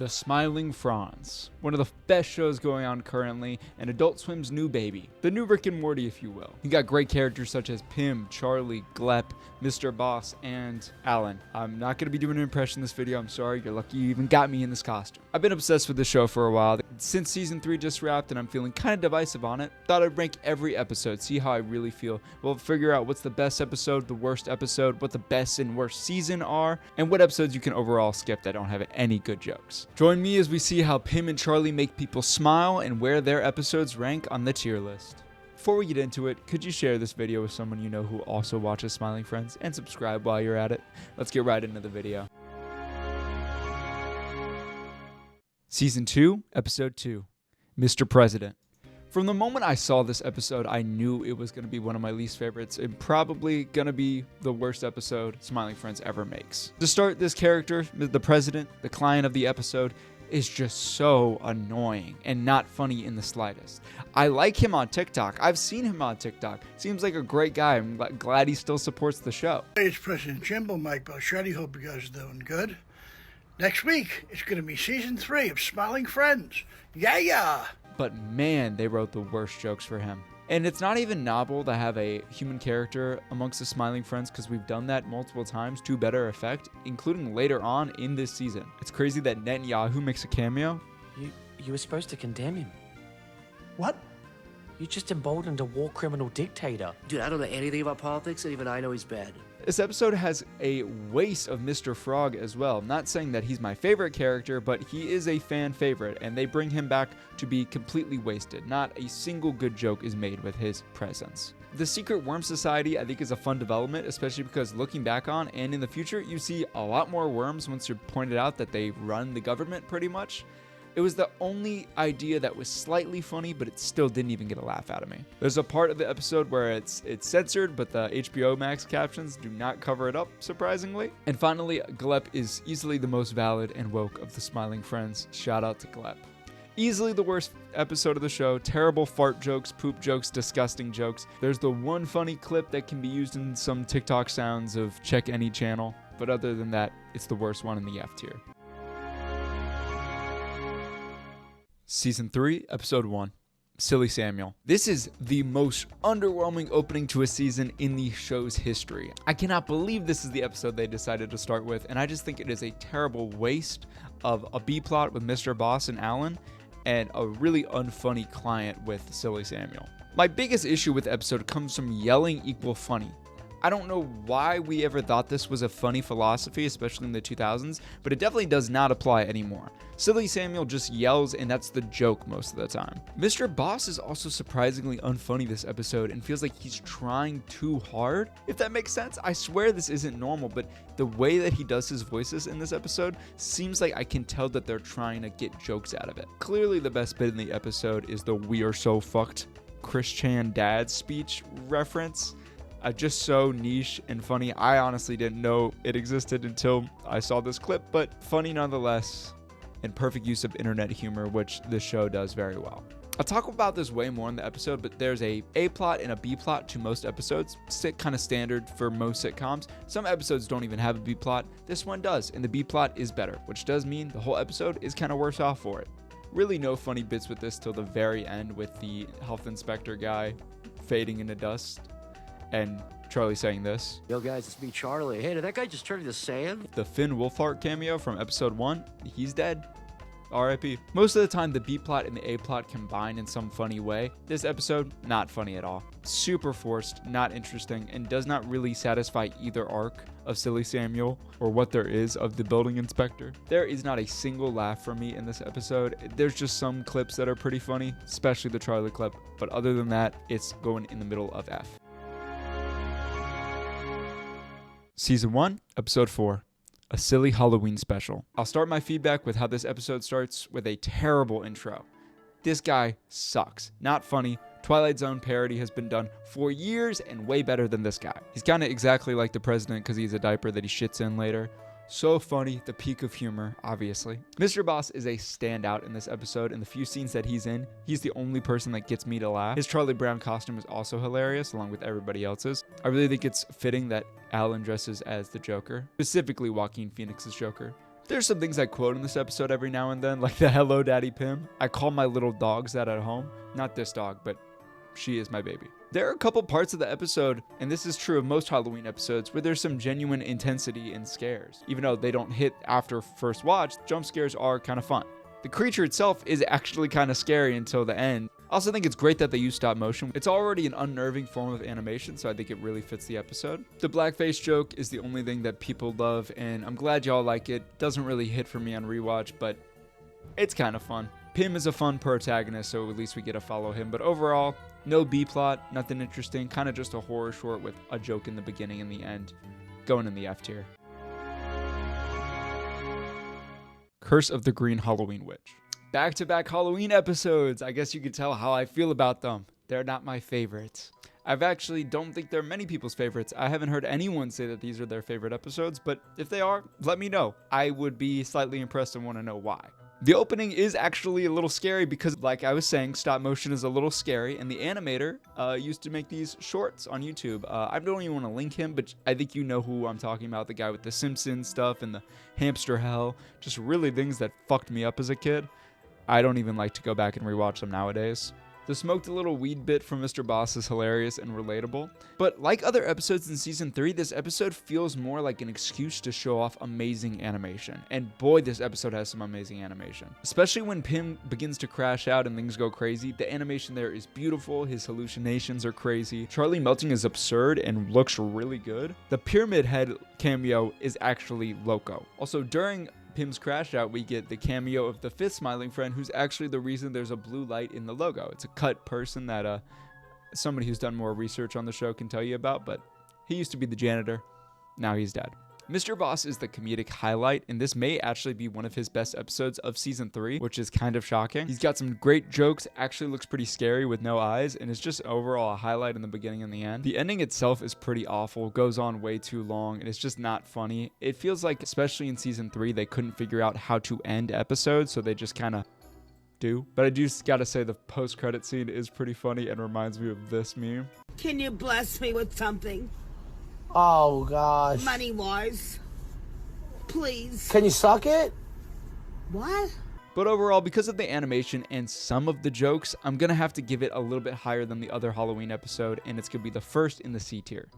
The Smiling Franz, one of the best shows going on currently, and Adult Swim's new baby, the new Rick and Morty if you will. You got great characters such as Pim, Charlie, Glep, Mr. Boss, and Alan. I'm not going to be doing an impression in this video, I'm sorry, you're lucky you even got me in this costume. I've been obsessed with the show for a while, since season 3 just wrapped and I'm feeling kind of divisive on it. Thought I'd rank every episode, see how I really feel. We'll figure out what's the best episode, the worst episode, what the best and worst season are, and what episodes you can overall skip that don't have any good jokes. Join me as we see how Pim and Charlie make people smile and where their episodes rank on the tier list. Before we get into it, could you share this video with someone you know who also watches Smiling Friends and subscribe while you're at it? Let's get right into the video. Season 2, Episode 2, Mr. President. From the moment I saw this episode, I knew it was going to be one of my least favorites and probably going to be the worst episode Smiling Friends ever makes. To start, this character, the president, the client of the episode, is just so annoying and not funny in the slightest. I like him on TikTok. I've seen him on TikTok. Seems like a great guy. I'm glad he still supports the show. Hey, it's President Jimbo, Mike Belchetti. Hope you guys are doing good. Next week, it's going to be Season 3 of Smiling Friends. Yeah! But man, they wrote the worst jokes for him. And it's not even novel to have a human character amongst the Smiling Friends because we've done that multiple times to better effect, including later on in this season. It's crazy that Netanyahu makes a cameo. You were supposed to condemn him. What? You just emboldened a war criminal dictator. Dude, I don't know anything about politics, and even I know he's bad. This episode has a waste of Mr. Frog as well. I'm not saying that he's my favorite character, but he is a fan favorite, and they bring him back to be completely wasted. Not a single good joke is made with his presence. The Secret Worm Society, I think, is a fun development, especially because looking back on and in the future, you see a lot more worms once you're pointed out that they run the government pretty much. It was the only idea that was slightly funny, but it still didn't even get a laugh out of me. There's a part of the episode where it's censored, but the HBO Max captions do not cover it up, surprisingly. And finally, Glep is easily the most valid and woke of the Smiling Friends. Shout out to Glep. Easily the worst episode of the show. Terrible fart jokes, poop jokes, disgusting jokes. There's the one funny clip that can be used in some TikTok sounds of check any channel. But other than that, it's the worst one in the F tier. Season 3, Episode 1, Silly Samuel. This is the most underwhelming opening to a season in the show's history. I cannot believe this is the episode they decided to start with, and I just think it is a terrible waste of a B-plot with Mr. Boss and Alan, and a really unfunny client with Silly Samuel. My biggest issue with the episode comes from yelling equal funny. I don't know why we ever thought this was a funny philosophy, especially in the 2000s, but it definitely does not apply anymore. Silly Samuel just yells and that's the joke most of the time. Mr. Boss is also surprisingly unfunny this episode and feels like he's trying too hard, if that makes sense. I swear this isn't normal, but the way that he does his voices in this episode seems like I can tell that they're trying to get jokes out of it. Clearly the best bit in the episode is the "we are so fucked" Chris Chan dad speech reference. Just so niche and funny. I honestly didn't know it existed until I saw this clip, but funny nonetheless, and perfect use of internet humor, which this show does very well. I'll talk about this way more in the episode, but there's a plot and a B plot to most episodes. Kind of standard for most sitcoms. Some episodes don't even have a B plot. This one does, and the B plot is better, which does mean the whole episode is kind of worse off for it. Really no funny bits with this till the very end with the health inspector guy fading into dust. And Charlie saying this. Yo guys, it's me, Charlie. Hey, did that guy just turn into Sam? The Finn Wolfhard cameo from episode 1, he's dead. R.I.P. Most of the time, the B-plot and the A-plot combine in some funny way. This episode, not funny at all. Super forced, not interesting, and does not really satisfy either arc of Silly Samuel or what there is of the building inspector. There is not a single laugh from me in this episode. There's just some clips that are pretty funny, especially the Charlie clip, but other than that, it's going in the middle of F. Season 1, Episode 4, A Silly Halloween Special. I'll start my feedback with how this episode starts with a terrible intro. This guy sucks. Not funny. Twilight Zone parody has been done for years and way better than this guy. He's kind of exactly like the president because he's a diaper that he shits in later. So funny, the peak of humor, obviously. Mr. Boss is a standout in this episode. In the few scenes that he's in, he's the only person that gets me to laugh. His Charlie Brown costume is also hilarious, along with everybody else's. I really think it's fitting that Alan dresses as the Joker, specifically Joaquin Phoenix's Joker. There's some things I quote in this episode every now and then, like the "Hello Daddy Pim." I call my little dogs that at home. Not this dog, but she is my baby. There are a couple parts of the episode, and this is true of most Halloween episodes, where there's some genuine intensity and scares. Even though they don't hit after first watch, jump scares are kind of fun. The creature itself is actually kind of scary until the end. I also think it's great that they use stop motion. It's already an unnerving form of animation, so I think it really fits the episode. The blackface joke is the only thing that people love, and I'm glad y'all like it. Doesn't really hit for me on rewatch, but it's kind of fun. Pim is a fun protagonist, so at least we get to follow him. But overall, no B-plot, nothing interesting, kind of just a horror short with a joke in the beginning and the end. Going in the F tier. Curse of the Green Halloween Witch. Back-to-back Halloween episodes. I guess you could tell how I feel about them. They're not my favorites. I've actually don't think they're many people's favorites. I haven't heard anyone say that these are their favorite episodes, but if they are, let me know. I would be slightly impressed and want to know why. The opening is actually a little scary because, like I was saying, stop motion is a little scary, and the animator used to make these shorts on YouTube. I don't even want to link him, but I think you know who I'm talking about, the guy with the Simpsons stuff and the hamster hell, just really things that fucked me up as a kid. I don't even like to go back and rewatch them nowadays. The smoked a little weed bit from Mr. Boss is hilarious and relatable. But like other episodes in season 3, this episode feels more like an excuse to show off amazing animation. And boy, this episode has some amazing animation. Especially when Pim begins to crash out and things go crazy. The animation there is beautiful. His hallucinations are crazy. Charlie melting is absurd and looks really good. The Pyramid Head cameo is actually loco. Also, during Pim's crash out, we get the cameo of the 5th smiling friend, who's actually the reason there's a blue light in the logo. It's a cut person that somebody who's done more research on the show can tell you about, but he used to be the janitor. Now he's dead. Mr. Boss is the comedic highlight, and this may actually be one of his best episodes of season 3, which is kind of shocking. He's got some great jokes, actually looks pretty scary with no eyes, and it's just overall a highlight in the beginning and the end. The ending itself is pretty awful, goes on way too long, and it's just not funny. It feels like, especially in season 3, they couldn't figure out how to end episodes, so they just kind of do. But I do gotta say the post-credit scene is pretty funny and reminds me of this meme. Can you bless me with something? Oh, gosh. Money-wise. Please. Can you suck it? What? But overall, because of the animation and some of the jokes, I'm gonna have to give it a little bit higher than the other Halloween episode, and it's gonna be the first in the C tier.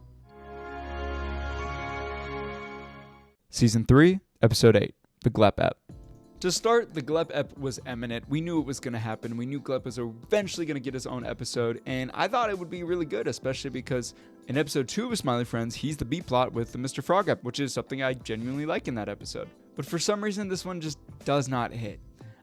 Season 3, Episode 8, The Glep Ep. To start, the Glep Ep was imminent. We knew it was going to happen. We knew Glep was eventually going to get his own episode, and I thought it would be really good, especially because in episode 2 of Smiley Friends, he's the B-plot with the Mr. Frog Ep, which is something I genuinely like in that episode. But for some reason, this one just does not hit.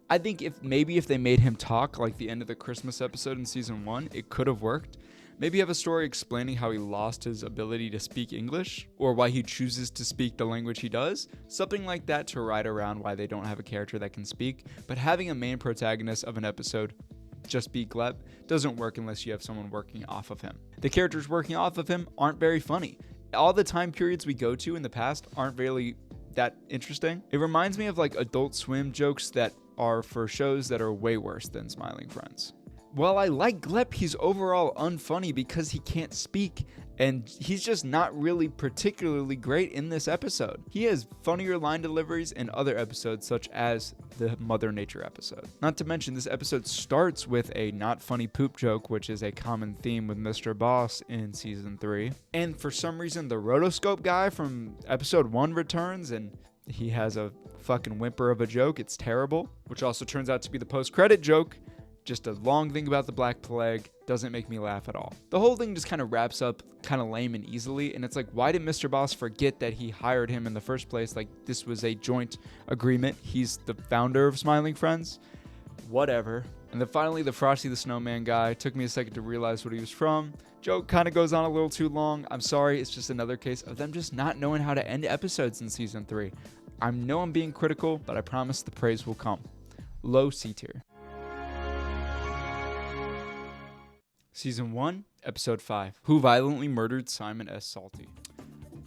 I think if they made him talk like the end of the Christmas episode in season 1, it could have worked. Maybe have a story explaining how he lost his ability to speak English, or why he chooses to speak the language he does. Something like that to ride around why they don't have a character that can speak. But having a main protagonist of an episode just be Glep doesn't work unless you have someone working off of him. The characters working off of him aren't very funny. All the time periods we go to in the past aren't really that interesting. It reminds me of like Adult Swim jokes that are for shows that are way worse than Smiling Friends. While I like Glep, he's overall unfunny because he can't speak, and he's just not really particularly great in this episode. He has funnier line deliveries in other episodes, such as the Mother Nature episode. Not to mention, this episode starts with a not funny poop joke, which is a common theme with Mr. Boss in season 3. And for some reason, the rotoscope guy from episode 1 returns, and he has a fucking whimper of a joke. It's terrible, which also turns out to be the post-credit joke. Just a long thing about the Black Plague, doesn't make me laugh at all. The whole thing just kind of wraps up kind of lame and easily, and it's like, why did Mr. Boss forget that he hired him in the first place? Like, this was a joint agreement. He's the founder of Smiling Friends. Whatever. And then finally, the Frosty the Snowman guy. Took me a second to realize what he was from. Joke kind of goes on a little too long. I'm sorry, it's just another case of them just not knowing how to end episodes in season 3. I know I'm being critical, but I promise the praise will come. Low C tier. Season 1, Episode 5, Who Violently Murdered Simon S. Salty.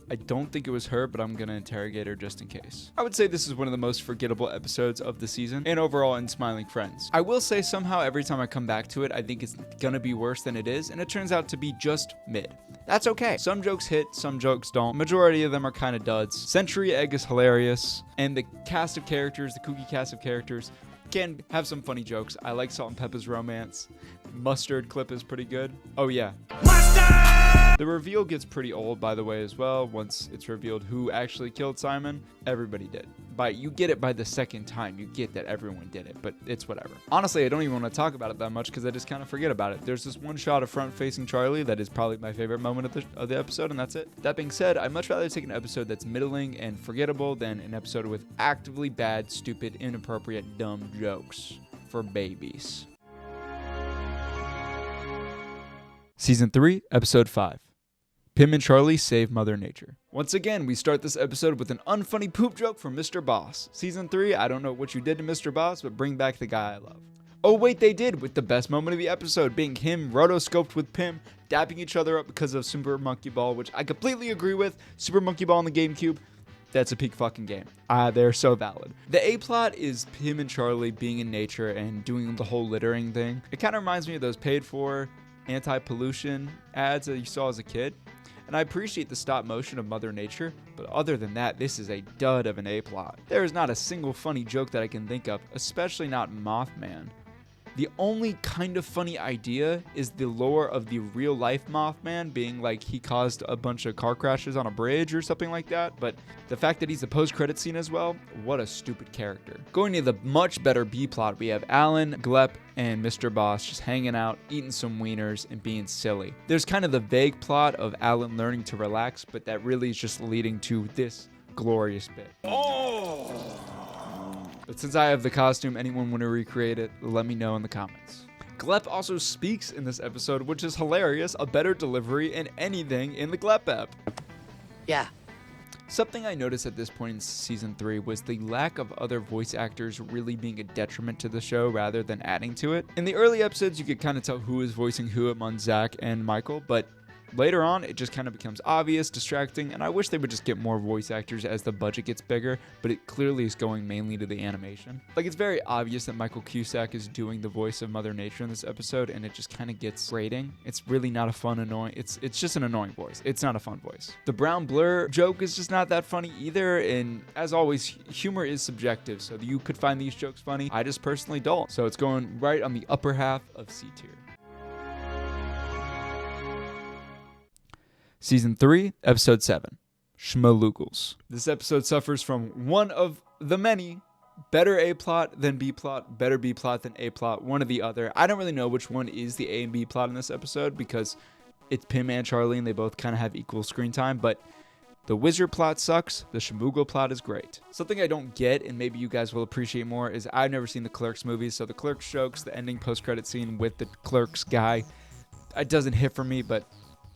I don't think it was her, but I'm gonna interrogate her just in case. I would say this is one of the most forgettable episodes of the season, and overall in Smiling Friends. I will say somehow every time I come back to it, I think it's gonna be worse than it is, and it turns out to be just mid. That's okay. Some jokes hit, some jokes don't. Majority of them are kind of duds. Century Egg is hilarious, and the cast of characters, the kooky cast of characters, can have some funny jokes. I like Salt and Pepper's romance. Mustard clip is pretty good. Oh yeah. Mustard! The reveal gets pretty old, by the way, as well. Once it's revealed who actually killed Simon, everybody did. You get it by the second time. You get that everyone did it, but it's whatever. Honestly, I don't even want to talk about it that much because I just kind of forget about it. There's this one shot of front-facing Charlie that is probably my favorite moment of the episode, and that's it. That being said, I'd much rather take an episode that's middling and forgettable than an episode with actively bad, stupid, inappropriate, dumb jokes for babies. Season 3, Episode 5. Pim and Charlie save Mother Nature. Once again, we start this episode with an unfunny poop joke from Mr. Boss. Season 3, I don't know what you did to Mr. Boss, but bring back the guy I love. Oh wait, they did, with the best moment of the episode being him rotoscoped with Pim, dapping each other up because of Super Monkey Ball, which I completely agree with. Super Monkey Ball on the GameCube, that's a peak fucking game. They're so valid. The A-plot is Pim and Charlie being in nature and doing the whole littering thing. It kind of reminds me of those paid-for anti-pollution ads that you saw as a kid. And I appreciate the stop motion of Mother Nature, but other than that, this is a dud of an A-plot. There is not a single funny joke that I can think of, especially not Mothman. The only kind of funny idea is the lore of the real-life Mothman being like he caused a bunch of car crashes on a bridge or something like that, but the fact that he's a post-credit scene as well, what a stupid character. Going to the much better B-plot, we have Alan, Glep, and Mr. Boss just hanging out, eating some wieners, and being silly. There's kind of the vague plot of Alan learning to relax, but that really is just leading to this glorious bit. But since I have the costume, anyone want to recreate it, let me know in the comments. Glep also speaks in this episode, which is hilarious, a better delivery in anything in the Glep app. Yeah. Something I noticed at this point in season 3 was the lack of other voice actors really being a detriment to the show rather than adding to it. In the early episodes, you could kind of tell who is voicing who among Zach and Michael, but later on, it just kind of becomes obvious, distracting, and I wish they would just get more voice actors as the budget gets bigger, but it clearly is going mainly to the animation. Like, it's very obvious that Michael Cusack is doing the voice of Mother Nature in this episode, and it just kind of gets grating. It's really not a fun, annoying, it's just an annoying voice. It's not a fun voice. The brown blur joke is just not that funny either, and as always, humor is subjective, so you could find these jokes funny. I just personally don't, so it's going right on the upper half of C tier. Season 3, Episode 7, Schmalugels. This episode suffers from one of the many better A-plot than B-plot, better B-plot than A-plot, one or the other. I don't really know which one is the A and B plot in this episode because it's Pim and Charlie and they both kind of have equal screen time, but the wizard plot sucks, the Schmoogle plot is great. Something I don't get, and maybe you guys will appreciate more, is I've never seen the Clerks movies, so the Clerks jokes, the ending post-credit scene with the Clerks guy, it doesn't hit for me, but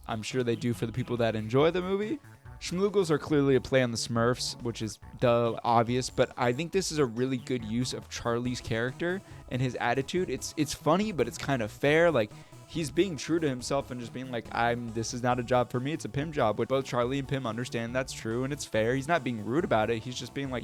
I'm sure they do for the people that enjoy the movie. Schmoogles are clearly a play on the Smurfs, which is obvious, but I think this is a really good use of Charlie's character and his attitude. It's funny, but it's kind of fair. Like, he's being true to himself and just being like, this is not a job for me, it's a Pim job. But both Charlie and Pim understand that's true and it's fair. He's not being rude about it. He's just being like,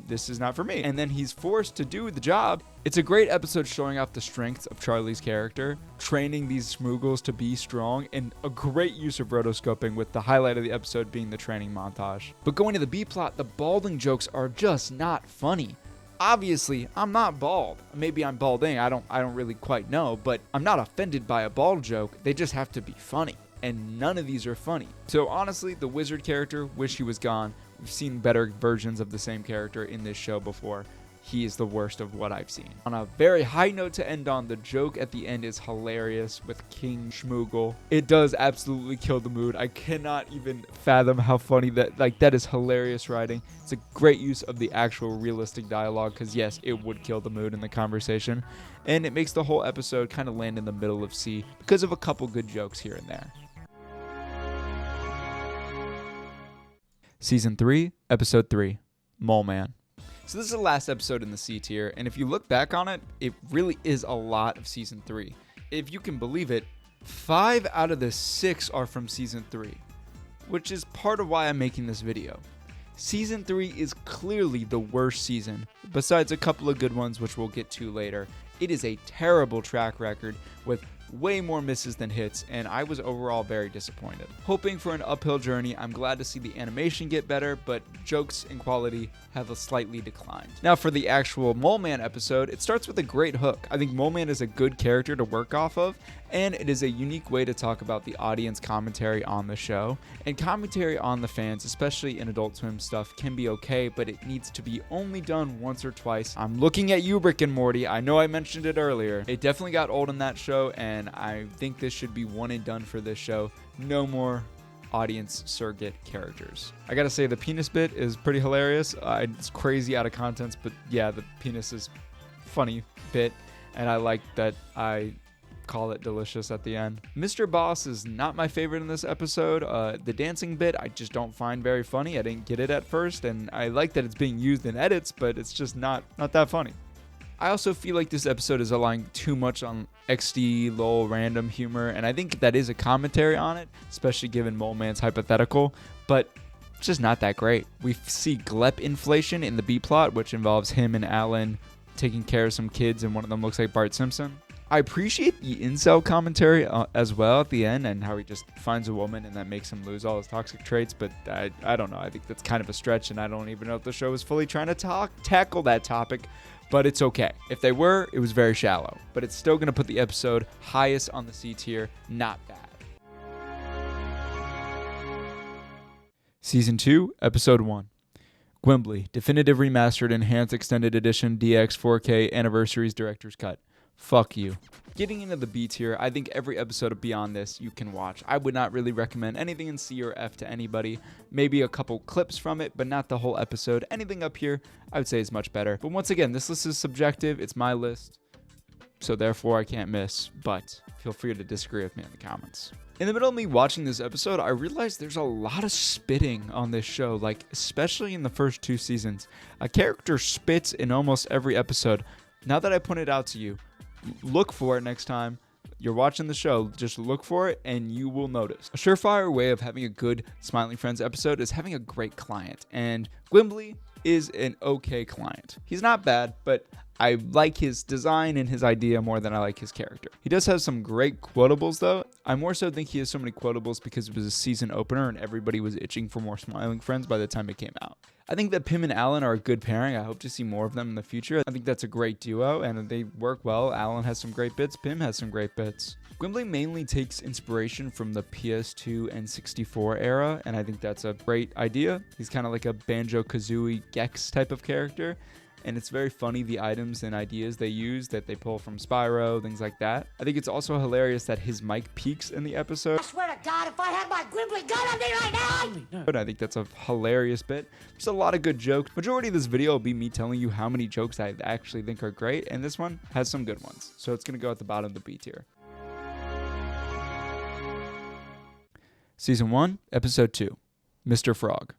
this is not for me. And then he's forced to do the job. It's a great episode showing off the strengths of Charlie's character, training these Schmoogles to be strong, and a great use of rotoscoping, with the highlight of the episode being the training montage. But going to the B-plot, the balding jokes are just not funny. Obviously, I'm not bald. Maybe I'm balding, I don't really quite know, but I'm not offended by a bald joke. They just have to be funny, and none of these are funny. So honestly, the wizard character, wish he was gone. We've seen better versions of the same character in this show before. He is the worst of what I've seen. On a very high note to end on, the joke at the end is hilarious with King Schmoogle. It does absolutely kill the mood. I cannot even fathom how funny that is hilarious writing. It's a great use of the actual realistic dialogue because yes, it would kill the mood in the conversation. And it makes the whole episode kind of land in the middle of C because of a couple good jokes here and there. Season 3, Episode 3, Mole Man. So this is the last episode in the C tier, and if you look back on it, it really is a lot of Season 3. If you can believe it, 5 out of the 6 are from Season 3. which is part of why I'm making this video. Season 3 is clearly the worst season, besides a couple of good ones which we'll get to later. It is a terrible track record with way more misses than hits, and I was overall very disappointed. Hoping for an uphill journey, I'm glad to see the animation get better, but jokes and quality have slightly declined. Now for the actual Mole Man episode, it starts with a great hook. I think Mole Man is a good character to work off of, and it is a unique way to talk about the audience commentary on the show. And commentary on the fans, especially in Adult Swim stuff, can be okay, but it needs to be only done once or twice. I'm looking at you, Rick and Morty. I know I mentioned it earlier. It definitely got old in that show, and I think this should be one and done for this show. No more audience surrogate characters. I gotta say, the penis bit is pretty hilarious. It's crazy out of context, but yeah, the penis is funny bit, and I like that I call it delicious at the end. Mr. Boss is not my favorite in this episode. The dancing bit I just don't find very funny. I didn't get it at first, and I like that it's being used in edits, but it's just not that funny. I also feel like this episode is relying too much on XD, lol, random humor, and I think that is a commentary on it, especially given Mole Man's hypothetical, but it's just not that great. We see Glep inflation in the B-plot, which involves him and Alan taking care of some kids, and one of them looks like Bart Simpson. I appreciate the incel commentary as well at the end, and how he just finds a woman and that makes him lose all his toxic traits, but I don't know. I think that's kind of a stretch, and I don't even know if the show is fully trying to tackle that topic, but it's okay. If they were, it was very shallow, but it's still going to put the episode highest on the C tier. Not bad. Season 2, Episode 1. Gwimbly, Definitive Remastered Enhanced Extended Edition DX 4K Anniversaries Director's Cut. Fuck you. Getting into the B tier, I think every episode of Beyond This you can watch. I would not really recommend anything in C or F to anybody. Maybe a couple clips from it, but not the whole episode. Anything up here, I would say is much better. But once again, this list is subjective. It's my list, so therefore I can't miss. But feel free to disagree with me in the comments. In the middle of me watching this episode, I realized there's a lot of spitting on this show, like especially in the first 2 seasons. A character spits in almost every episode. Now that I pointed out to you, look for it next time you're watching the show. Just look for it and you will notice. A surefire way of having a good Smiling Friends episode is having a great client, and Gwimbly is an okay client. He's not bad, but I like his design and his idea more than I like his character. He does have some great quotables though. I more so think he has so many quotables because it was a season opener and everybody was itching for more Smiling Friends by the time it came out. I think that Pim and Alan are a good pairing. I hope to see more of them in the future. I think that's a great duo and they work well. Alan has some great bits. Pim has some great bits. Gwimbly mainly takes inspiration from the PS2 and 64 era, and I think that's a great idea. He's kind of like a Banjo-Kazooie Gex type of character, and it's very funny the items and ideas they use that they pull from Spyro, things like that. I think it's also hilarious that his mic peaks in the episode. I swear to God, if I had my Gwimbly gun on me right now! But I think that's a hilarious bit. There's a lot of good jokes. Majority of this video will be me telling you how many jokes I actually think are great, and this one has some good ones. So it's going to go at the bottom of the B tier. Season 1, Episode 2, Mr. Frog.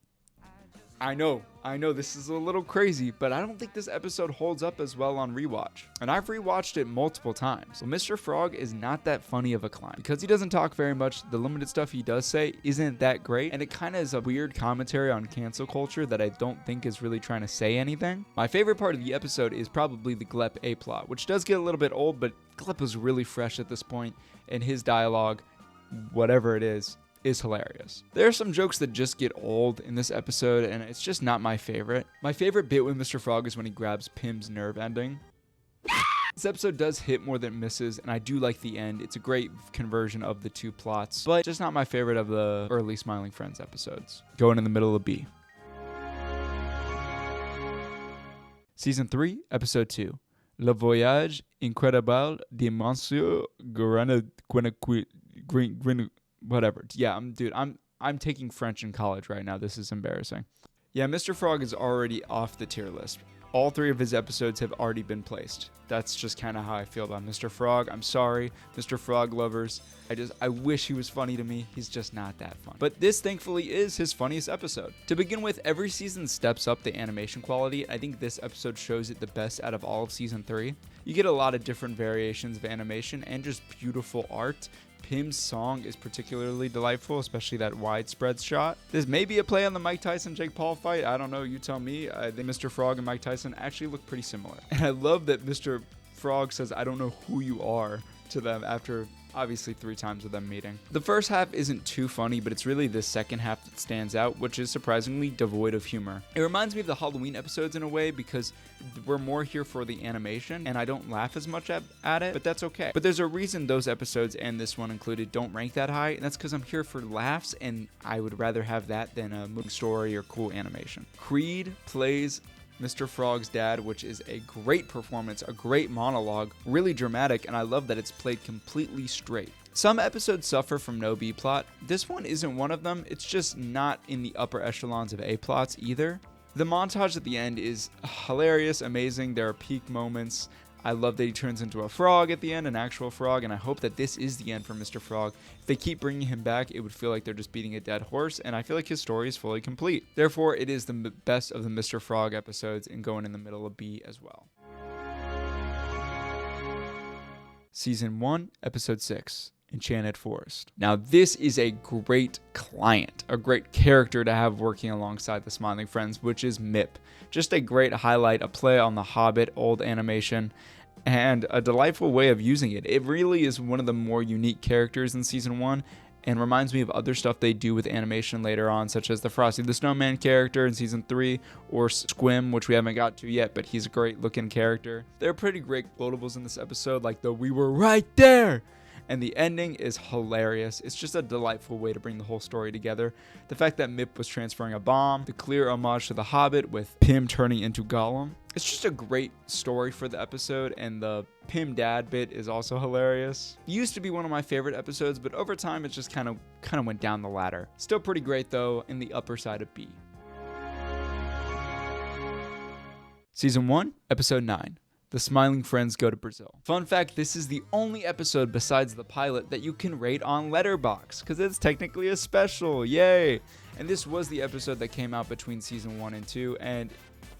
I know this is a little crazy, but I don't think this episode holds up as well on rewatch. And I've rewatched it multiple times. Well, Mr. Frog is not that funny of a clown. Because he doesn't talk very much, the limited stuff he does say isn't that great, and it kind of is a weird commentary on cancel culture that I don't think is really trying to say anything. My favorite part of the episode is probably the Glep A-plot, which does get a little bit old, but Glep was really fresh at this point, and his dialogue, whatever it is hilarious. There are some jokes that just get old in this episode, and it's just not my favorite. My favorite bit with Mr. Frog is when he grabs Pim's nerve ending. This episode does hit more than it misses, and I do like the end. It's a great conversion of the 2 plots, but just not my favorite of the early Smiling Friends episodes. Going in the middle of B. Season 3, Episode 2. Le Voyage Incroyable de Monsieur whatever. Yeah, I'm taking French in college right now. This is embarrassing. Yeah, Mr. Frog is already off the tier list. All 3 of his episodes have already been placed. That's just kind of how I feel about Mr. Frog. I'm sorry, Mr. Frog lovers. I wish he was funny to me. He's just not that funny. But this, thankfully, is his funniest episode. To begin with, every season steps up the animation quality. I think this episode shows it the best out of all of Season 3. You get a lot of different variations of animation and just beautiful art. Pim's song is particularly delightful, especially that widespread shot. This may be a play on the Mike Tyson-Jake Paul fight. I don't know. You tell me. I think Mr. Frog and Mike Tyson actually look pretty similar. And I love that Mr. Frog says, "I don't know who you are," to them after obviously 3 times of them meeting. The first half isn't too funny, but it's really the second half that stands out, which is surprisingly devoid of humor. It reminds me of the Halloween episodes in a way because we're more here for the animation and I don't laugh as much at it, but that's okay. But there's a reason those episodes and this one included don't rank that high, and that's because I'm here for laughs and I would rather have that than a moving story or cool animation. Creed plays Mr. Frog's dad, which is a great performance, a great monologue, really dramatic, and I love that it's played completely straight. Some episodes suffer from no B-plot. This one isn't one of them. It's just not in the upper echelons of A-plots either. The montage at the end is hilarious, amazing. There are peak moments. I love that he turns into a frog at the end, an actual frog, and I hope that this is the end for Mr. Frog. If they keep bringing him back, it would feel like they're just beating a dead horse, and I feel like his story is fully complete. Therefore, it is the best of the Mr. Frog episodes and going in the middle of B as well. Season 1, Episode 6. Enchanted Forest. Now, this is a great client, a great character to have working alongside the Smiling Friends, which is Mip. Just a great highlight, a play on the Hobbit old animation, and a delightful way of using it. It really is one of the more unique characters in Season 1 and reminds me of other stuff they do with animation later on, such as the Frosty the Snowman character in Season 3, or Squim, which we haven't got to yet, but he's a great looking character. There are pretty great quotables in this episode, like the "we were right there," and the ending is hilarious. It's just a delightful way to bring the whole story together. The fact that Mip was transferring a bomb, the clear homage to The Hobbit with Pim turning into Gollum. It's just a great story for the episode, and the Pim dad bit is also hilarious. It used to be one of my favorite episodes, but over time it just kind of went down the ladder. Still pretty great though, in the upper side of B. Season 1, Episode 9. The Smiling Friends Go to Brazil. Fun fact, this is the only episode besides the pilot that you can rate on Letterboxd, because it's technically a special, yay! And this was the episode that came out between Season 1 and 2, and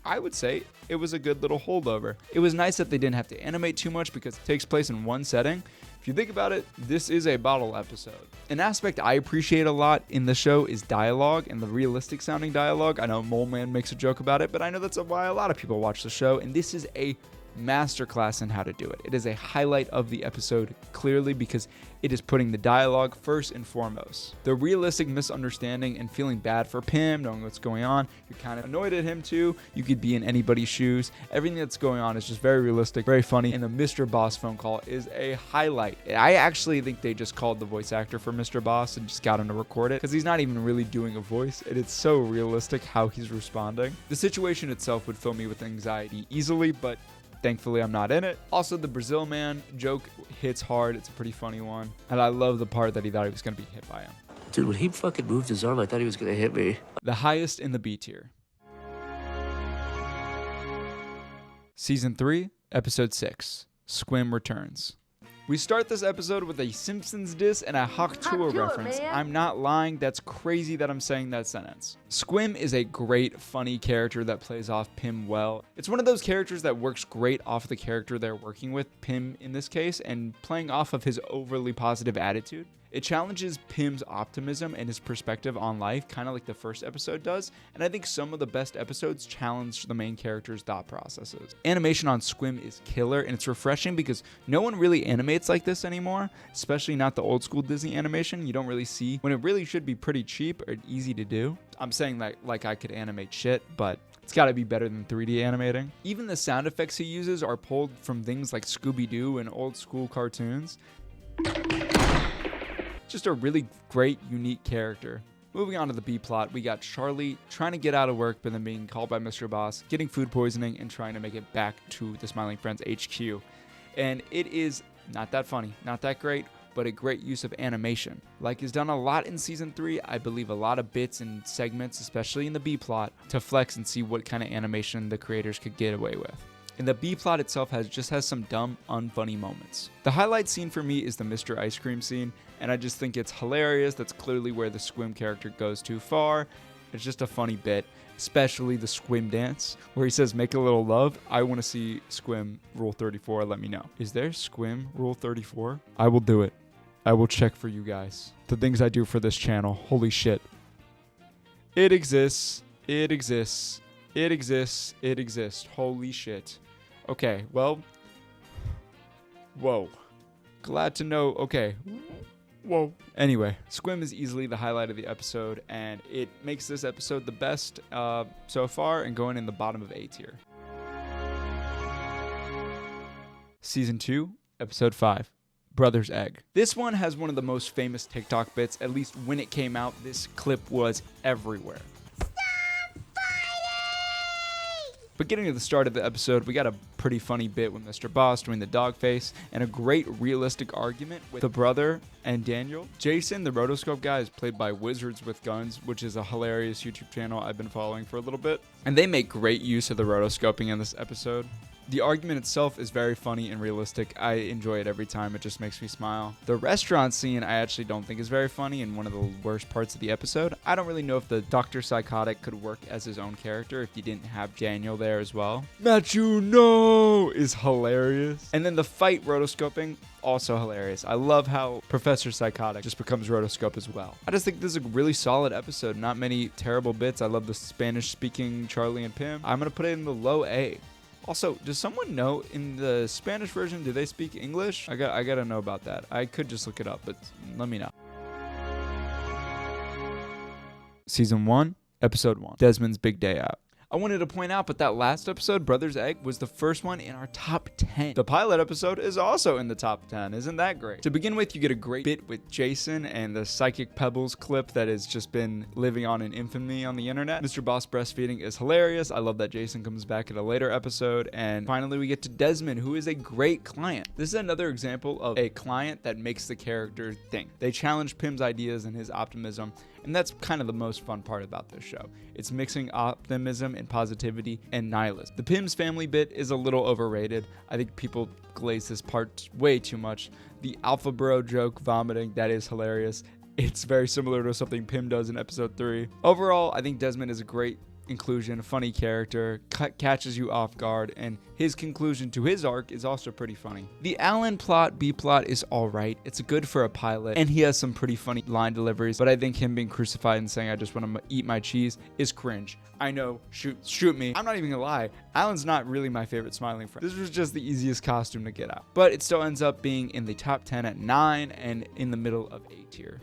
I would say it was a good little holdover. It was nice that they didn't have to animate too much because it takes place in one setting. If you think about it, this is a bottle episode. An aspect I appreciate a lot in the show is dialogue and the realistic sounding dialogue. I know Mole Man makes a joke about it, but I know that's why a lot of people watch the show, and this is a masterclass in how to do it. It is a highlight of the episode clearly because it is putting the dialogue first and foremost. The realistic misunderstanding and feeling bad for Pim, knowing what's going on. You're kind of annoyed at him too. You could be in anybody's shoes. Everything that's going on is just very realistic, very funny, and the Mr. Boss phone call is a highlight. I actually think they just called the voice actor for Mr. Boss and just got him to record it because he's not even really doing a voice, and it's so realistic how he's responding. The situation itself would fill me with anxiety easily, but thankfully, I'm not in it. Also, the Brazil man joke hits hard. It's a pretty funny one. And I love the part that he thought he was going to be hit by him. Dude, when he fucking moved his arm, I thought he was gonna hit me. The highest in the B tier. Season 3, Episode 6. Squim Returns. We start this episode with a Simpsons diss and a Hawk Tuah reference. I'm not lying, that's crazy that I'm saying that sentence. Squim is a great, funny character that plays off Pim well. It's one of those characters that works great off the character they're working with, Pim in this case, and playing off of his overly positive attitude. It challenges Pim's optimism and his perspective on life, kind of like the first episode does, and I think some of the best episodes challenge the main character's thought processes. Animation on Squim is killer, and it's refreshing because no one really animates like this anymore, especially not the old school Disney animation. You don't really see when it really should be pretty cheap or easy to do. I'm saying that like I could animate shit, but it's got to be better than 3D animating. Even the sound effects he uses are pulled from things like Scooby-Doo and old school cartoons. Just a really great, unique character. Moving on to the B plot, we got Charlie trying to get out of work but then being called by Mr. Boss, getting food poisoning, and trying to make it back to the Smiling Friends HQ. And it is not that funny, not that great, but a great use of animation. Like is done a lot in Season 3, I believe a lot of bits and segments, especially in the B plot, to flex and see what kind of animation the creators could get away with. And the B plot itself just has some dumb, unfunny moments. The highlight scene for me is the Mr. Ice Cream scene, and I just think it's hilarious. That's clearly where the Squim character goes too far. It's just a funny bit, especially the Squim dance, where he says, "Make a little love." I want to see Squim Rule 34, let me know. Is there Squim Rule 34? I will do it. I will check for you guys. The things I do for this channel. Holy shit. It exists. It exists. It exists. It exists. Holy shit. Okay, well. Whoa. Glad to know. Okay. Whoa. Anyway, Squim is easily the highlight of the episode, and it makes this episode the best so far and going in the bottom of A tier. Season 2, Episode 5, Brother's Egg. This one has one of the most famous TikTok bits. At least when it came out, this clip was everywhere. But getting to the start of the episode, we got a pretty funny bit with Mr. Boss doing the dog face and a great realistic argument with the brother and Daniel. Jason, the rotoscope guy, is played by Wizards with Guns, which is a hilarious YouTube channel I've been following for a little bit. And they make great use of the rotoscoping in this episode. The argument itself is very funny and realistic. I enjoy it every time. It just makes me smile. The restaurant scene I actually don't think is very funny and one of the worst parts of the episode. I don't really know if the Dr. Psychotic could work as his own character if he didn't have Daniel there as well. Machu, no, is hilarious. And then the fight rotoscoping, also hilarious. I love how Professor Psychotic just becomes rotoscope as well. I just think this is a really solid episode. Not many terrible bits. I love the Spanish-speaking Charlie and Pim. I'm going to put it in the low A. Also, does someone know in the Spanish version, do they speak English? I gotta know about that. I could just look it up, but let me know. Season 1, Episode 1, Desmond's Big Day Out. I wanted to point out, but that last episode, Brother's Egg, was the first one in our top 10. The pilot episode is also in the top 10. Isn't that great? To begin with, you get a great bit with Jason and the Psychic Pebbles clip that has just been living on in infamy on the internet. Mr. Boss breastfeeding is hilarious. I love that Jason comes back in a later episode. And finally, we get to Desmond, who is a great client. This is another example of a client that makes the character think. They challenge Pim's ideas and his optimism. And that's kind of the most fun part about this show. It's mixing optimism and positivity and nihilism. The Pim's family bit is a little overrated. I think people glaze this part way too much. The Alpha Bro joke vomiting, that is hilarious. It's very similar to something Pim does in episode 3. Overall, I think Desmond is a great inclusion, funny character, catches you off guard, and his conclusion to his arc is also pretty funny. The Alan plot, B-plot, is alright. It's good for a pilot, and he has some pretty funny line deliveries, but I think him being crucified and saying, I just want to eat my cheese, is cringe. I know, shoot me. I'm not even gonna lie, Alan's not really my favorite smiling friend. This was just the easiest costume to get out. But it still ends up being in the top 10 at 9 and in the middle of A tier.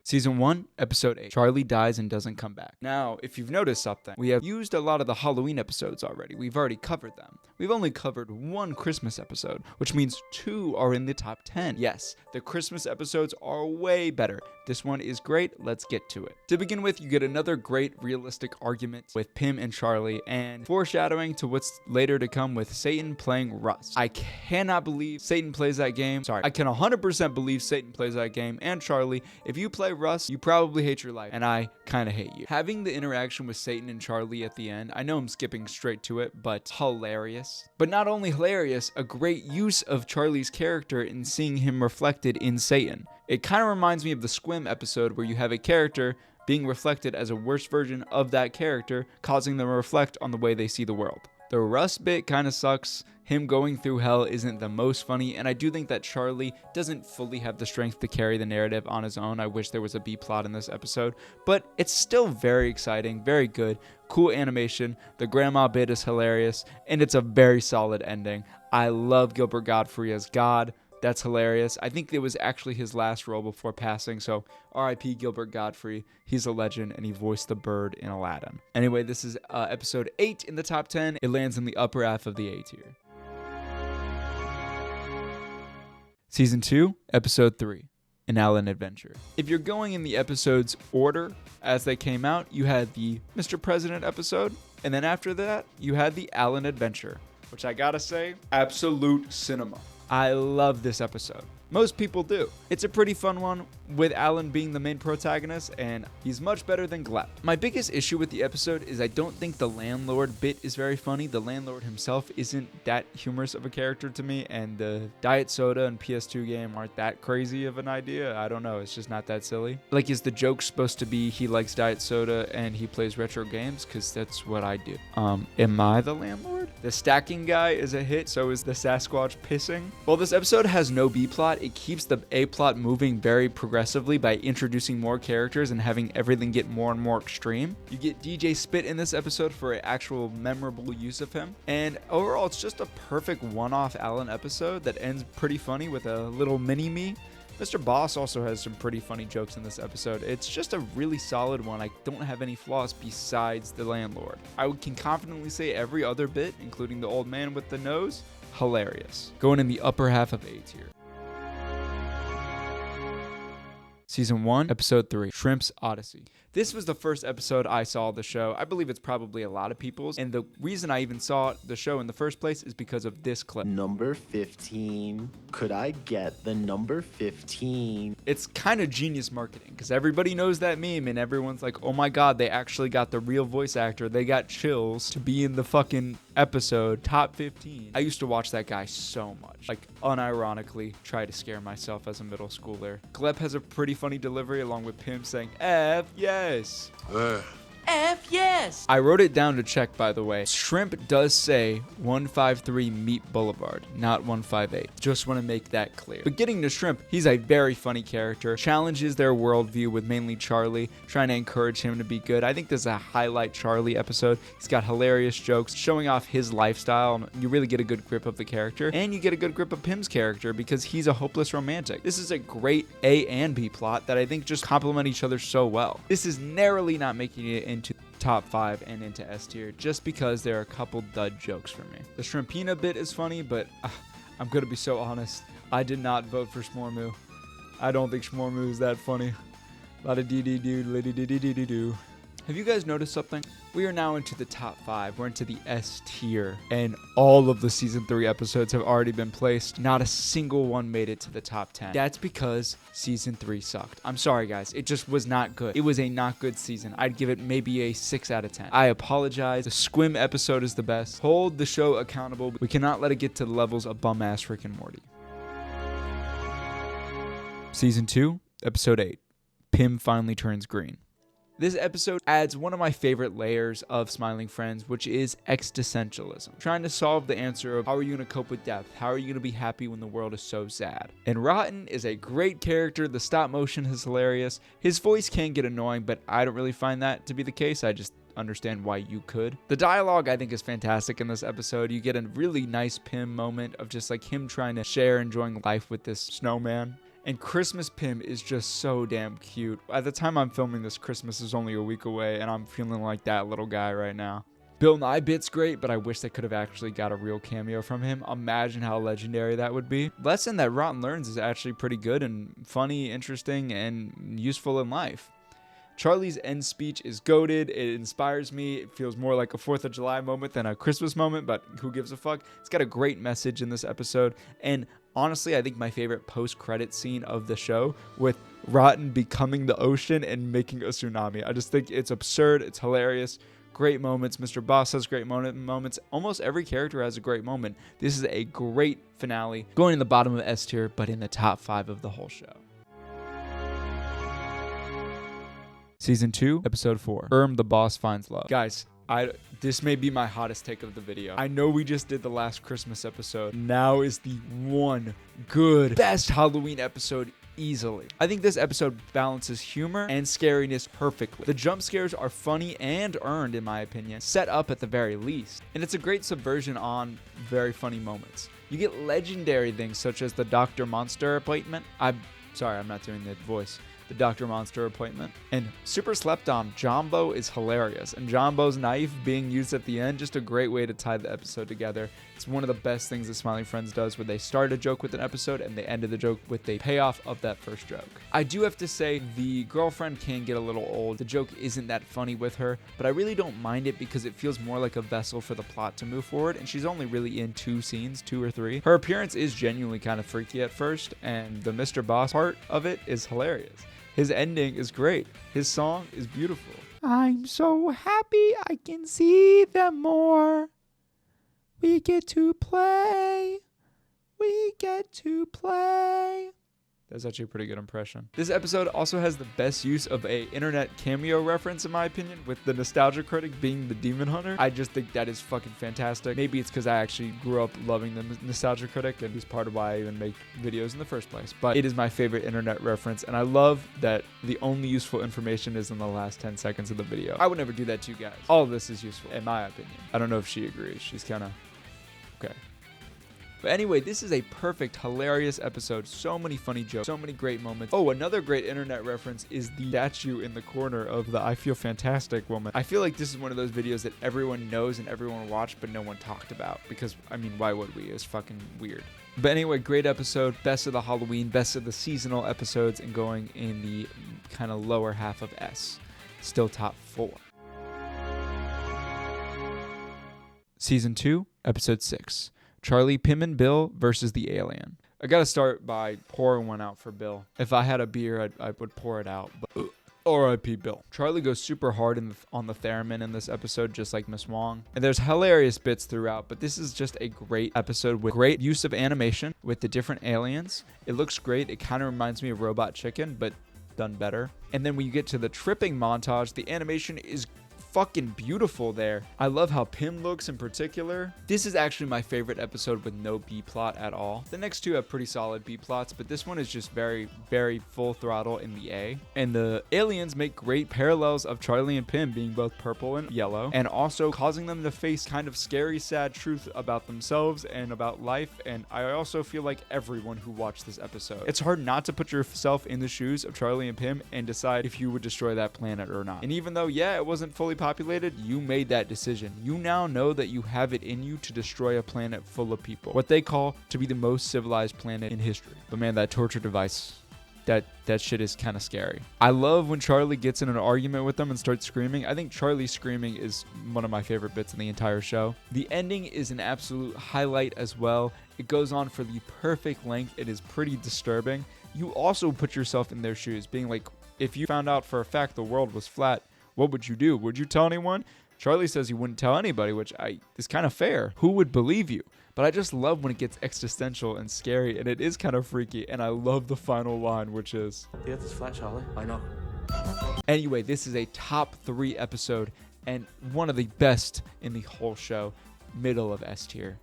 Season 1, Episode 8, Charlie Dies and Doesn't Come Back. Now, if you've noticed something, we have used a lot of the Halloween episodes already. We've already covered them. We've only covered 1 Christmas episode, which means 2 are in the top 10. Yes, the Christmas episodes are way better. This one is great. Let's get to it. To begin with, you get another great realistic argument with Pim and Charlie, and foreshadowing to what's later to come with Satan playing Russ. I cannot believe Satan plays that game. Sorry, I can 100% believe Satan plays that game. And Charlie, if you play Russ, you probably hate your life, and I kind of hate you. Having the interaction with Satan and Charlie at the end, I know I'm skipping straight to it, but hilarious. But not only hilarious, a great use of Charlie's character in seeing him reflected in Satan. It kind of reminds me of the Squim episode where you have a character being reflected as a worse version of that character, causing them to reflect on the way they see the world. The Russ bit kind of sucks. Him going through hell isn't the most funny, and I do think that Charlie doesn't fully have the strength to carry the narrative on his own. I wish there was a B plot in this episode, but it's still very exciting, very good, cool animation. The grandma bit is hilarious, and it's a very solid ending. I love Gilbert Gottfried as God. That's hilarious. I think it was actually his last role before passing, so R.I.P. Gilbert Gottfried. He's a legend, and he voiced the bird in Aladdin. Anyway, this is episode 8 in the top 10. It lands in the upper half of the A tier. Season 2, Episode 3, An Alan Adventure. If you're going in the episodes order as they came out, you had the Mr. President episode, and then after that, you had the Alan Adventure, which I gotta say, absolute cinema. I love this episode. Most people do. It's a pretty fun one with Alan being the main protagonist, and he's much better than Gleb. My biggest issue with the episode is I don't think the landlord bit is very funny. The landlord himself isn't that humorous of a character to me, and the diet soda and PS2 game aren't that crazy of an idea. I don't know. It's just not that silly. Like, is the joke supposed to be he likes diet soda and he plays retro games? Because that's what I do. Am I the landlord? The stacking guy is a hit, so is the Sasquatch pissing. While this episode has no B-plot, it keeps the A-plot moving very progressively by introducing more characters and having everything get more and more extreme. You get DJ Spit in this episode for an actual memorable use of him. And overall, it's just a perfect one-off Alan episode that ends pretty funny with a little mini-me. Mr. Boss also has some pretty funny jokes in this episode. It's just a really solid one. I don't have any flaws besides the landlord. I can confidently say every other bit, including the old man with the nose, hilarious. Going in the upper half of A tier. Season 1, Episode 3, Shrimp's Odyssey. This was the first episode I saw of the show. I believe it's probably a lot of people's. And the reason I even saw the show in the first place is because of this clip. Number 15. Could I get the number 15? It's kind of genius marketing because everybody knows that meme and everyone's like, oh my God, they actually got the real voice actor. They got Chills to be in the fucking episode top 15. I used to watch that guy so much. Like, unironically, try to scare myself as a middle schooler. Gleb has a pretty funny delivery along with Pim saying, F, yes. F yes! I wrote it down to check, by the way. Shrimp does say 153 Meat Boulevard, not 158. Just want to make that clear. But getting to Shrimp, he's a very funny character. Challenges their worldview with mainly Charlie, trying to encourage him to be good. I think this is a highlight Charlie episode. He's got hilarious jokes, showing off his lifestyle. And you really get a good grip of the character. And you get a good grip of Pim's character because he's a hopeless romantic. This is a great A and B plot that I think just complement each other so well. This is narrowly not making it into top 5 and into S tier just because there are a couple dud jokes for me. The Shrimpina bit is funny, but I'm gonna be so honest, I did not vote for Shmormoo. I don't think Shmormoo is that funny. A lot of dee-dee-doo. Have you guys noticed something? We are now into the top 5. We're into the S tier. And all of the season 3 episodes have already been placed. Not a single one made it to the top 10. That's because season 3 sucked. I'm sorry, guys. It just was not good. It was a not good season. I'd give it maybe a 6 out of 10. I apologize. The Squim episode is the best. Hold the show accountable. We cannot let it get to the levels of bum-ass Rick and Morty. Season 2, Episode 8. Pim finally turns green. This episode adds one of my favorite layers of Smiling Friends, which is existentialism. Trying to solve the answer of how are you going to cope with death? How are you going to be happy when the world is so sad? And Rotten is a great character. The stop motion is hilarious. His voice can get annoying, but I don't really find that to be the case. I just understand why you could. The dialogue I think is fantastic in this episode. You get a really nice Pim moment of just like him trying to share enjoying life with this snowman. And Christmas Pim is just so damn cute. At the time I'm filming this, Christmas is only a week away, and I'm feeling like that little guy right now. Bill Nye bit's great, but I wish they could have actually got a real cameo from him. Imagine how legendary that would be. Lesson that Rotten learns is actually pretty good and funny, interesting, and useful in life. Charlie's end speech is goated. It inspires me. It feels more like a 4th of July moment than a Christmas moment, but who gives a fuck? It's got a great message in this episode. And honestly, I think my favorite post-credit scene of the show with Rotten becoming the ocean and making a tsunami. I just think it's absurd. It's hilarious. Great moments. Mr. Boss has great moments. Almost every character has a great moment. This is a great finale. Going in the bottom of S tier, but in the top 5 of the whole show. Season 2, Episode 4. The Boss Finds Love. Guys, this may be my hottest take of the video. I know we just did the last Christmas episode. Now is the one good, best Halloween episode easily. I think this episode balances humor and scariness perfectly. The jump scares are funny and earned, in my opinion, set up at the very least. And it's a great subversion on very funny moments. You get legendary things such as the Dr. Monster appointment. I'm sorry, I'm not doing the voice. The Dr. Monster appointment. And super slept on, Jumbo is hilarious. And Jumbo's knife being used at the end, just a great way to tie the episode together. It's one of the best things that Smiling Friends does, where they start a joke with an episode and they ended the joke with the payoff of that first joke. I do have to say, the girlfriend can get a little old. The joke isn't that funny with her, but I really don't mind it because it feels more like a vessel for the plot to move forward, and she's only really in 2 scenes, 2 or 3. Her appearance is genuinely kind of freaky at first, and the Mr. Boss part of it is hilarious. His ending is great. His song is beautiful. I'm so happy I can see them more. We get to play. We get to play. That's actually a pretty good impression. This episode also has the best use of a internet cameo reference, in my opinion, with the nostalgia critic being the demon hunter. I just think that is fucking fantastic. Maybe it's because I actually grew up loving the nostalgia critic, and he's part of why I even make videos in the first place. But it is my favorite internet reference, and I love that the only useful information is in the last 10 seconds of the video. I would never do that to you guys. All of this is useful, in my opinion. I don't know if she agrees. She's kind of okay. But anyway, this is a perfect, hilarious episode. So many funny jokes, so many great moments. Oh, another great internet reference is the statue in the corner of the I Feel Fantastic woman. I feel like this is one of those videos that everyone knows and everyone watched, but no one talked about. Because, I mean, why would we? It's fucking weird. But anyway, great episode. Best of the Halloween, best of the seasonal episodes, and going in the kind of lower half of S. Still top 4. Season 2, Episode 6. Charlie, Pim, and Bill versus the alien. I gotta start by pouring one out for Bill. If I had a beer, I would pour it out. But R.I.P. Bill. Charlie goes super hard on the theremin in this episode, just like Miss Wong. And there's hilarious bits throughout, but this is just a great episode with great use of animation with the different aliens. It looks great. It kind of reminds me of Robot Chicken, but done better. And then when you get to the tripping montage, the animation is fucking beautiful there. I love how Pim looks in particular. This is actually my favorite episode with no B plot at all. The next two have pretty solid B plots, but this one is just very, very full throttle in the A. And the aliens make great parallels of Charlie and Pim being both purple and yellow, and also causing them to face kind of scary, sad truth about themselves and about life. And I also feel like everyone who watched this episode, it's hard not to put yourself in the shoes of Charlie and Pim and decide if you would destroy that planet or not. And even though, yeah, it wasn't fully populated, you made that decision. You now know that you have it in you to destroy a planet full of people, what they call to be the most civilized planet in history. But man, that torture device, that shit is kind of scary. I love when Charlie gets in an argument with them and starts screaming. I think Charlie screaming is one of my favorite bits in the entire show. The ending is an absolute highlight as well. It goes on for the perfect length. It is pretty disturbing. You also put yourself in their shoes, being like, if you found out for a fact the world was flat, what would you do? Would you tell anyone? Charlie says he wouldn't tell anybody, which is kind of fair. Who would believe you? But I just love when it gets existential and scary, and it is kind of freaky. And I love the final line, which is, The earth is flat, Charlie. I know. Anyway, this is a top 3 episode and one of the best in the whole show. Middle of S tier.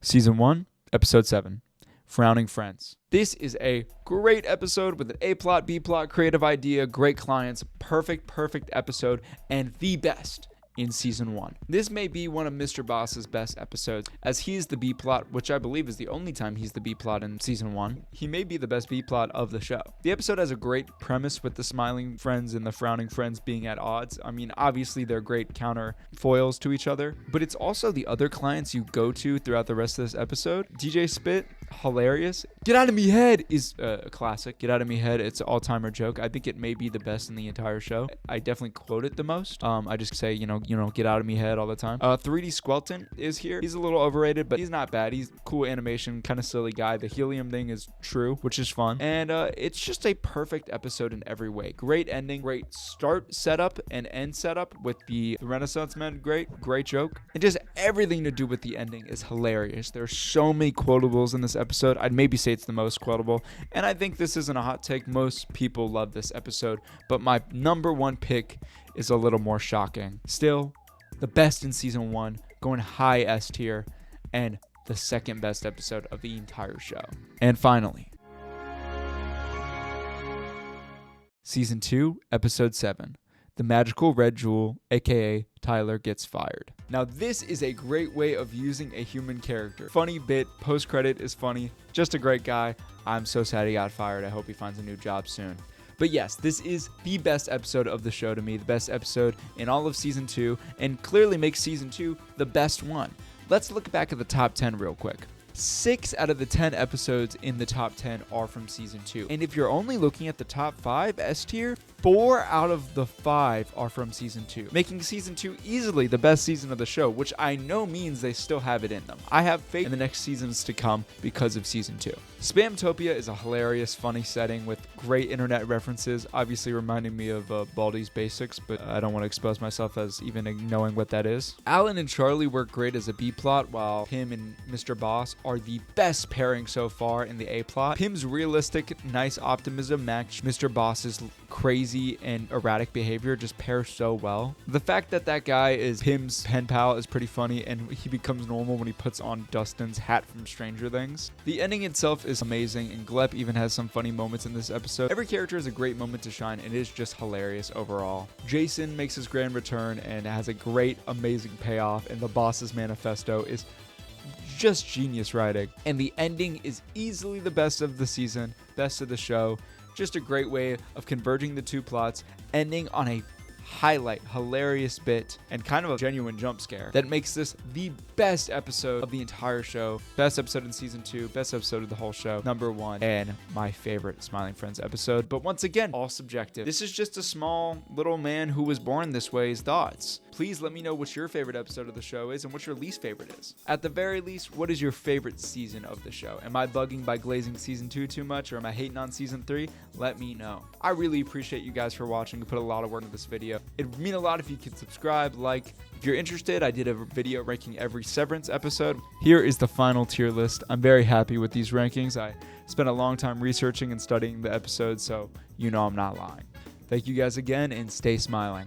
Season 1, Episode 7. Frowning Friends. This is a great episode with an A plot, B plot, creative idea, great clients, perfect episode, and the best in season 1. This may be one of Mr. Boss's best episodes, as he's the B plot, which I believe is the only time he's the B plot in season 1. He may be the best B plot of the show. The episode has a great premise with the smiling friends and the frowning friends being at odds. I mean, obviously they're great counter foils to each other, but it's also the other clients you go to throughout the rest of this episode. DJ Spit, hilarious. Get out of me head is a classic. Get out of me head. It's an all-timer joke. I think it may be the best in the entire show. I definitely quote it the most. I just say, get out of me head all the time. 3D Squelton is here. He's a little overrated, but he's not bad. He's cool animation, kind of silly guy. The helium thing is true, which is fun. And it's just a perfect episode in every way. Great ending, great start setup and end setup with the Renaissance men. Great joke. And just everything to do with the ending is hilarious. There's so many quotables in this episode. I'd maybe say it's the most quotable. And I think this isn't a hot take. Most people love this episode, but my number 1 pick is a little more shocking. Still, the best in season 1, going high S tier, and the second best episode of the entire show. And finally, season 2, episode 7. The Magical Red Jewel, aka Tyler Gets Fired. Now this is a great way of using a human character. Funny bit, post-credit is funny, just a great guy. I'm so sad he got fired. I hope he finds a new job soon. But yes, this is the best episode of the show to me, the best episode in all of season 2, and clearly makes season 2 the best one. Let's look back at the top 10 real quick. 6 out of the 10 episodes in the top 10 are from season 2. And if you're only looking at the top 5 S tier, 4 out of the 5 are from season 2, making season 2 easily the best season of the show, which I know means they still have it in them. I have faith in the next seasons to come because of season 2. Spamtopia is a hilarious, funny setting with great internet references, obviously reminding me of Baldi's Basics, but I don't want to expose myself as even knowing what that is. Alan and Charlie work great as a B plot, while Pim and Mr. Boss are the best pairing so far in the A-plot. Pim's realistic, nice optimism matched Mr. Boss's crazy and erratic behavior just pairs so well. The fact that that guy is Pim's pen pal is pretty funny, and he becomes normal when he puts on Dustin's hat from Stranger Things. The ending itself is amazing, and Glep even has some funny moments in this episode. Every character has a great moment to shine, and it is just hilarious overall. Jason makes his grand return and has a great, amazing payoff, and the boss's manifesto is just genius writing. And the ending is easily the best of the season, best of the show. Just a great way of converging the two plots, ending on a highlight, hilarious bit, and kind of a genuine jump scare that makes this the best episode of the entire show. Best episode in season 2, best episode of the whole show, number 1, and my favorite Smiling Friends episode. But once again, all subjective. This is just a small little man who was born this way's thoughts. Please let me know what your favorite episode of the show is and what your least favorite is. At the very least, what is your favorite season of the show? Am I bugging by glazing season 2 too much, or am I hating on season 3? Let me know. I really appreciate you guys for watching. You put a lot of work into this video. It would mean a lot if you could subscribe, like. If you're interested, I did a video ranking every Severance episode. Here is the final tier list. I'm very happy with these rankings. I spent a long time researching and studying the episodes, so you know I'm not lying. Thank you guys again, and stay smiling.